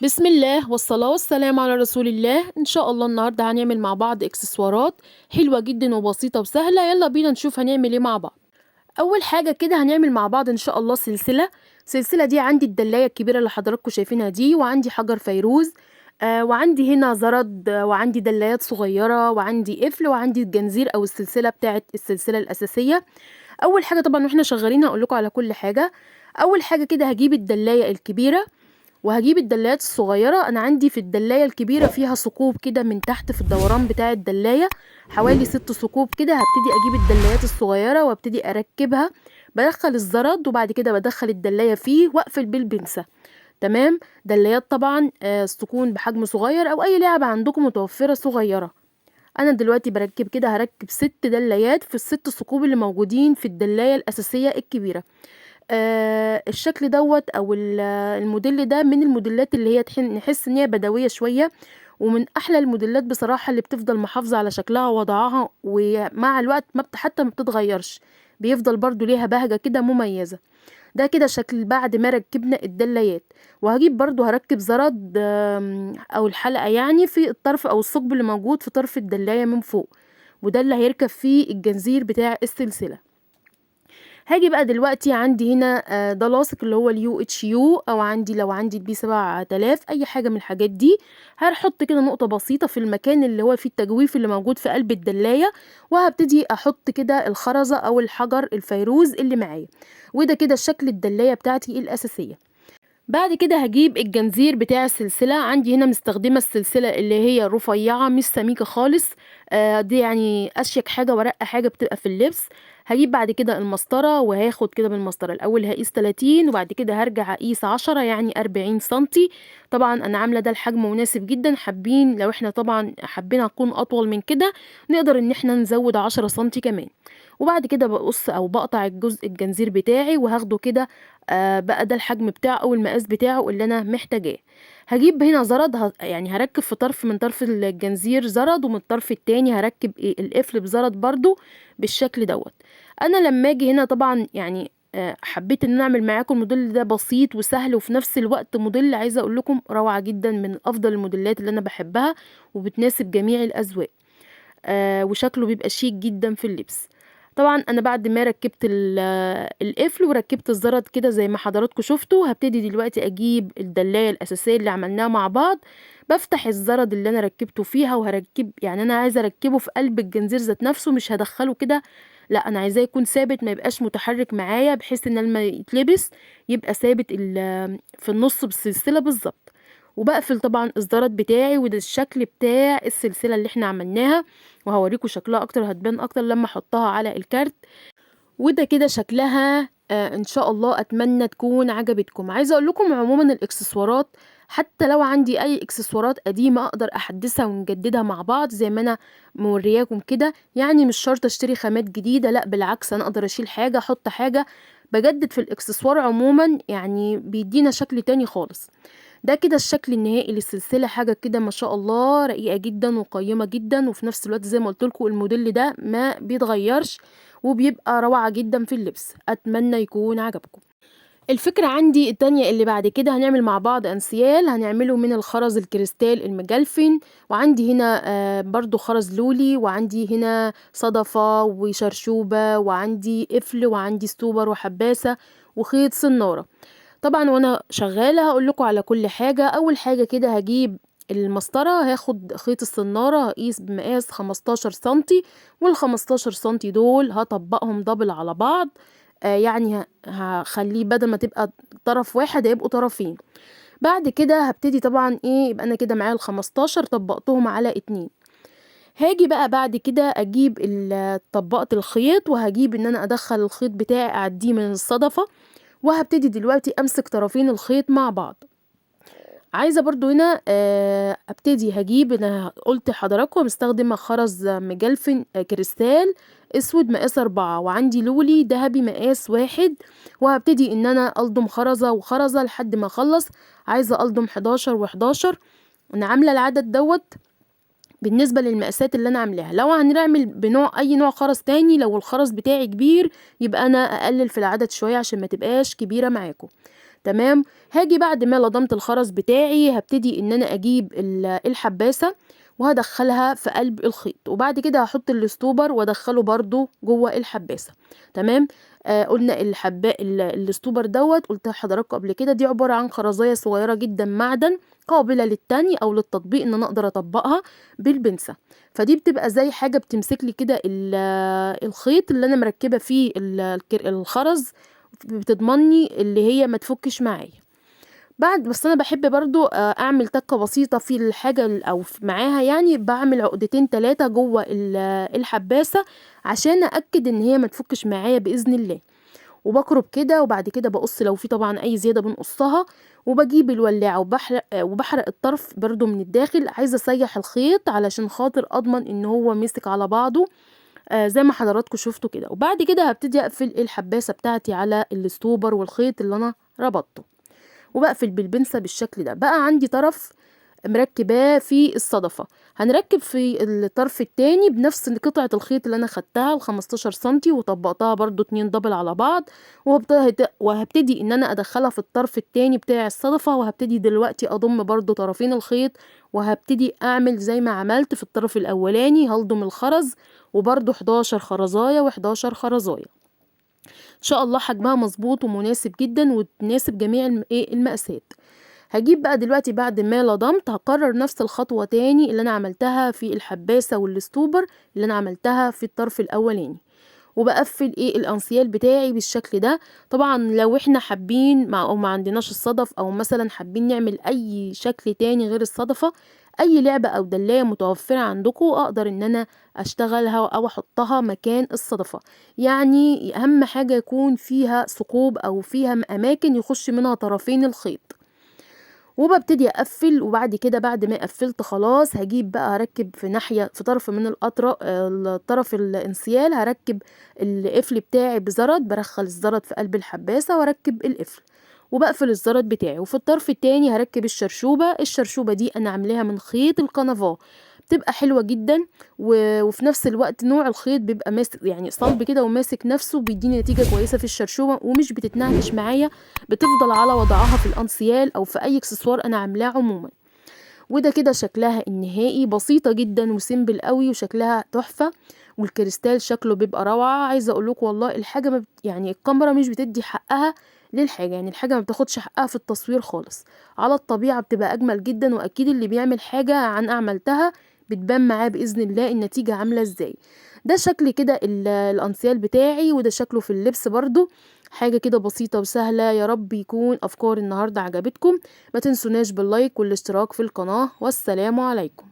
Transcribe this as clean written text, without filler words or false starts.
بسم الله والصلاة والسلام على رسول الله. إن شاء الله النهاردة هنعمل مع بعض إكسسوارات حلوة جدا وبسيطة وسهلة. يلا بينا نشوف هنعمل إيه مع بعض. أول حاجة كده هنعمل مع بعض إن شاء الله سلسلة دي عندي الدلاية الكبيرة اللي حضراتكم شايفينها دي، وعندي حجر فيروز، وعندي هنا زرد، وعندي دلايات صغيرة، وعندي قفل، وعندي الجنزير أو السلسلة بتاعت السلسلة الأساسية. أول حاجة طبعا واحنا شغالين هقول لكم على كل حاجة. أول حاجة كده هجيب الدلاية الكبيرة وهجيب الدلايات الصغيرة. انا عندي في الدلاية الكبيرة فيها ثقوب كده من تحت في الدوران بتاع الدلاية، حوالي 6 ثقوب كده. هبتدي اجيب الدلايات الصغيرة وابتدي اركبها، بدخل الزرد وبعد كده بدخل الدلاية فيه واقفل بالبنسة. تمام. دلايات طبعا تكون بحجم صغير او اي لعبة عندكم متوفرة صغيرة. انا دلوقتي بركب كده، هركب 6 دلايات في ال6 ثقوب اللي موجودين في الدلاية الاساسية الكبيرة. الشكل دوت او الموديل ده من الموديلات اللي هي نحس ان هي بدوية شوية، ومن احلى الموديلات بصراحة اللي بتفضل محافظة على شكلها ووضعها، ومع الوقت حتى ما بتتغيرش، بيفضل برضو ليها بهجة كده مميزة. ده كده شكل بعد ما ركبنا الدلايات. وهجيب برضو هركب زرد او الحلقة يعني في الطرف او الثقب اللي موجود في طرف الدلاية من فوق، وده اللي هيركب فيه الجنزير بتاع السلسلة. هاجي بقى دلوقتي عندي هنا ده لاصق اللي هو اليو اتش يو، او عندي لو عندي البي 7000 اي حاجه من الحاجات دي. هحط كده نقطه بسيطه في المكان اللي هو فيه التجويف اللي موجود في قلب الدلايه، وهبتدي احط كده الخرزه او الحجر الفيروز اللي معايا. وده كده شكل الدلايه بتاعتي الاساسيه. بعد كده هجيب الجنزير بتاع السلسلة. عندي هنا مستخدمة السلسلة اللي هي رفيعة مش سميكة خالص، دي يعني أشيك حاجة ورقة حاجة بتبقى في اللبس. هجيب بعد كده المسطرة وهاخد كده بالمسطرة الأول هقيس 30، وبعد كده هرجع أقيس 10 يعني 40 سنتي. طبعا أنا عاملة ده الحجم مناسب جدا، حابين لو احنا طبعا حابين أكون أطول من كده نقدر إن احنا نزود 10 سنتي كمان. وبعد كده بقص أو بقطع الجزء الجنزير بتاعي وهاخده كده. بقى ده الحجم بتاعه او المقاس بتاعه اللي انا محتاجاه. هجيب هنا زرد، يعني هركب في طرف من طرف الجنزير زرد، ومن الطرف التاني هركب القفل بزرد برضو بالشكل دوت. انا لما اجي هنا طبعا يعني حبيت ان اعمل معاكم الموديل ده بسيط وسهل، وفي نفس الوقت موديل عايزه اقول لكم روعه جدا، من افضل الموديلات اللي انا بحبها وبتناسب جميع الاذواق. وشكله بيبقى شيك جدا في اللبس. طبعا انا بعد ما ركبت القفل وركبت الزرد كده زي ما حضراتكم شفتوا، هبتدي دلوقتي اجيب الدلاية الاساسية اللي عملناها مع بعض. بفتح الزرد اللي انا ركبته فيها وهركب، يعني انا عايزه اركبه في قلب الجنزير ذات نفسه، مش هدخله كده، لا انا عايزاه يكون ثابت، ما يبقاش متحرك معايا، بحيث ان لما يتلبس يبقى ثابت في النص بالسلسلة بالظبط. وبقفل طبعا الزرد بتاعي، وده الشكل بتاع السلسلة اللي احنا عملناها، وهوريكم شكلها اكتر، هتبان اكتر لما احطها على الكارت. وده كده شكلها ان شاء الله. اتمنى تكون عجبتكم. عايزه اقول لكم عموما الاكسسوارات، حتى لو عندي اي اكسسوارات قديمه اقدر احدثها ونجددها مع بعض زي ما انا مورياكم كده. يعني مش شرط اشتري خامات جديده، لا بالعكس انا اقدر اشيل حاجه احط حاجه. بجدد في الاكسسوار عموما، يعني بيدينا شكل تاني خالص. ده كده الشكل النهائي للسلسلة، حاجة كده ما شاء الله رقيقة جدا وقيمة جدا، وفي نفس الوقت زي ما قلت لكم الموديل ده ما بيتغيرش وبيبقى روعة جدا في اللبس. اتمنى يكون عجبكم. الفكرة عندي التانية اللي بعد كده هنعمل مع بعض انسيال، هنعمله من الخرز الكريستال المجلفن، وعندي هنا برضو خرز لولي، وعندي هنا صدفة وشرشوبة، وعندي قفل، وعندي ستوبر وحباسة وخيط صنارة. طبعا وانا شغالة هقول لكم على كل حاجة. اول حاجة كده هجيب المسطرة، هاخد خيط الصنارة هقيس بمقاس 15 سنتي، وال15 سنتي دول هطبقهم دبل على بعض. يعني هخليه بدل ما تبقى طرف واحد هيبقوا طرفين. بعد كده هبتدي طبعا ايه، يبقى انا كده معايا ال15 طبقتهم على 2. هاجي بقى بعد كده اجيب طبقت الخيط، وهجيب ان انا ادخل الخيط بتاعي اعديه من الصدفة، وهبتدي دلوقتي امسك طرفين الخيط مع بعض. عايزة برضو هنا ابتدي هجيب، انا قلت لحضراتكم مستخدمة خرز مجلفن كريستال اسود مقاس 4، وعندي لولي ذهبي مقاس 1. وهبتدي ان انا الضم خرزة وخرزة لحد ما اخلص. عايزة الضم 11 و11. انا عاملة العدد دوت بالنسبة للمقاسات اللي انا عاملاها. لو هنعمل بنوع اي نوع خرز تاني، لو الخرز بتاعي كبير يبقى انا اقلل في العدد شوية عشان ما تبقاش كبيرة معاكم. تمام. هاجي بعد ما لضمت الخرز بتاعي هبتدي ان انا اجيب الحباسة وهدخلها في قلب الخيط، وبعد كده هحط الستوبر وادخله برضو جوه الحباسة. تمام. قلنا الستوبر دوت قلت لحضراتكم قبل كده دي عبارة عن خرزية صغيرة جدا معدن قابلة للتاني او للتطبيق ان انا اقدر اطبقها بالبنسة. فدي بتبقى زي حاجة بتمسك لي كده الخيط اللي انا مركبة فيه الخرز، بتضمني اللي هي ما تفكش معايا. بس انا بحب برضو اعمل تكة بسيطة في الحاجة معاها، يعني بعمل عقدتين 3 جوه الحباسة عشان اكد ان هي ما تفكش معايا باذن الله. وبكرب كده، وبعد كده بقص لو في طبعا اي زيادة بنقصها، وبجيب الولاعة وبحرق الطرف برضو من الداخل. عايزة اسيح الخيط علشان خاطر اضمن ان هو مسك على بعضه زي ما حضراتكم شفتوا كده. وبعد كده هبتدي اقفل الحباسة بتاعتي على الستوبر والخيط اللي انا ربطته، وبقفل بالبنسة بالشكل ده. بقى عندي طرف مركباه في الصدفة، هنركب في الطرف التاني بنفس قطعة الخيط اللي انا خدتها ال15 سنتي وطبقتها برضو 2 دبل على بعض، وهبتدي ان انا ادخلها في الطرف التاني بتاع الصدفة، وهبتدي دلوقتي اضم برضو طرفين الخيط، وهبتدي اعمل زي ما عملت في الطرف الاولاني، هلضم الخرز وبرضو 11 خرزاية و11 خرزاية. ان شاء الله حجمها مظبوط ومناسب جدا وتناسب جميع المقاسات. هجيب بقى دلوقتي بعد ما لضمت هكرر نفس الخطوة تاني اللي انا عملتها في الحباسة والستوبر اللي انا عملتها في الطرف الاولاني، وبقفل الانسيال بتاعي بالشكل ده. طبعا لو احنا حابين او ما عندناش الصدف، او مثلا حابين نعمل اي شكل تاني غير الصدفة، اي لعبة او دلاية متوفرة عندكم اقدر ان انا اشتغلها او احطها مكان الصدفة. يعني اهم حاجة يكون فيها ثقوب او فيها اماكن يخش منها طرفين الخيط. وببتدي اقفل، وبعد كده بعد ما قفلت خلاص هجيب بقى اركب في ناحية في طرف من الاطراف الطرف الانسيال هركب القفل بتاعي بزرد، برخل الزرد في قلب الحباسة واركب القفل وبقفل الزرد بتاعي. وفي الطرف التاني هركب الشرشوبة دي انا عاملاها من خيط الكنفاه، بتبقى حلوة جدا وفي نفس الوقت نوع الخيط بيبقى ماسك يعني صلب كده وماسك نفسه، بيديني نتيجة كويسة في الشرشوبة ومش بتتنعكش معايا، بتفضل على وضعها في الانسيال او في اي اكسسوار انا عاملاه عموما. وده كده شكلها النهائي، بسيطة جدا وسيمبل قوي وشكلها تحفة، والكريستال شكله بيبقى روعة. عايزة اقول لكم والله الحاجة يعني الكاميرا مش بتدي حقها للحاجة، يعني الحاجة ما بتاخدش حقها في التصوير خالص، على الطبيعة بتبقى اجمل جدا. واكيد اللي بيعمل حاجة عن عملتها بتبان معاه بإذن الله النتيجة عاملة ازاي. ده شكل كده الانسيال بتاعي، وده شكله في اللبس برضو. حاجة كده بسيطة وسهلة، يا رب يكون أفكار النهاردة عجبتكم. ما تنسوناش باللايك والاشتراك في القناة، والسلام عليكم.